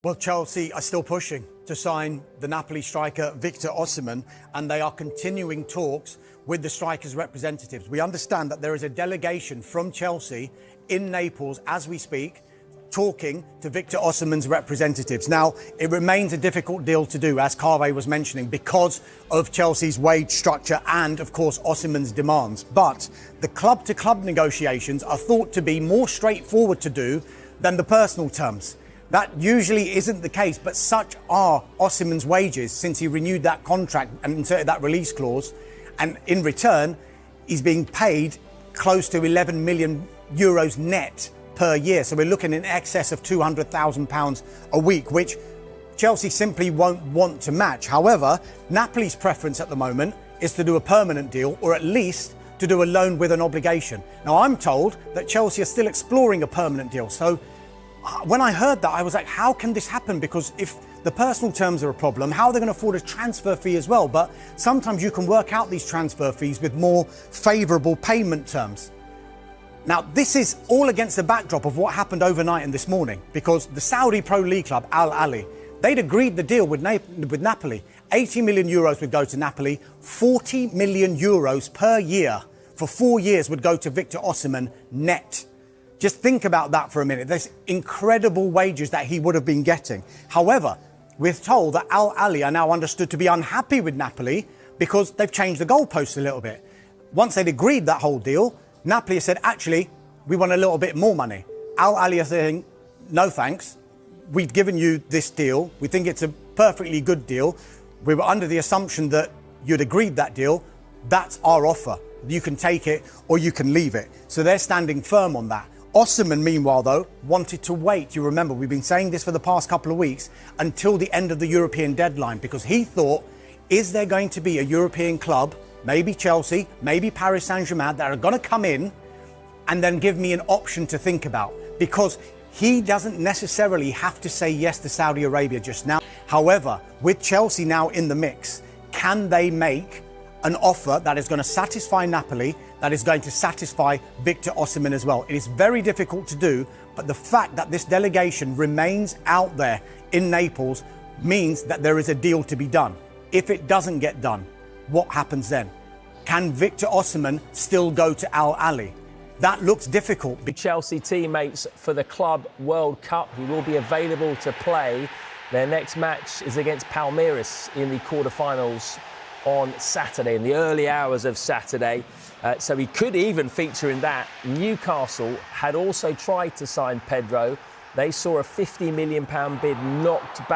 Well, Chelsea are still pushing to sign the Napoli striker Victor Osimhen, and they are continuing talks with the striker's representatives. We understand that there is a delegation from Chelsea in Naples as we speak, talking to Victor Osimhen's representatives. Now, it remains a difficult deal to do, as Carve was mentioning, because of Chelsea's wage structure and, of course, Osimhen's demands. But the club-to-club negotiations are thought to be more straightforward to do than the personal terms. That usually isn't the case, but such are Osimhen's wages since he renewed that contract and inserted that release clause. And in return, he's being paid close to 11 million euros net per year. So we're looking in excess of £200,000 a week, which Chelsea simply won't want to match. However, Napoli's preference at the moment is to do a permanent deal, or at least to do a loan with an obligation. Now, I'm told that Chelsea are still exploring a permanent deal. So when I heard that, I was like, how can this happen? Because if the personal terms are a problem, how are they going to afford a transfer fee as well? But sometimes you can work out these transfer fees with more favourable payment terms. Now, this is all against the backdrop of what happened overnight and this morning, because the Saudi Pro League club, Al Ahly, they'd agreed the deal with Napoli. 80 million euros would go to Napoli, 40 million euros per year for 4 years would go to Victor Osimhen net. Just think about that for a minute. There's incredible wages that he would have been getting. However, we're told that Al Ahly are now understood to be unhappy with Napoli because they've changed the goalposts a little bit. Once they'd agreed that whole deal, Napoli said, actually, we want a little bit more money. Al Ahly are saying, no thanks. We've given you this deal. We think it's a perfectly good deal. We were under the assumption that you'd agreed that deal. That's our offer. You can take it or you can leave it. So they're standing firm on that. Osimhen, meanwhile, though, wanted to wait. You remember, we've been saying this for the past couple of weeks, until the end of the European deadline, because he thought, is there going to be a European club, maybe Chelsea, maybe Paris Saint-Germain, that are going to come in and then give me an option to think about? Because he doesn't necessarily have to say yes to Saudi Arabia just now. However, with Chelsea now in the mix, can they make an offer that is going to satisfy Napoli, that is going to satisfy Victor Osimhen as well? It is very difficult to do, but the fact that this delegation remains out there in Naples means that there is a deal to be done. If it doesn't get done, what happens then? Can Victor Osimhen still go to Al Ahly? That looks difficult. Chelsea teammates for the Club World Cup. He will be available to play. Their next match is against Palmeiras in the quarterfinals on Saturday, in the early hours of Saturday. So he could even feature in that. Newcastle had also tried to sign Pedro. They saw a £50 million bid knocked back.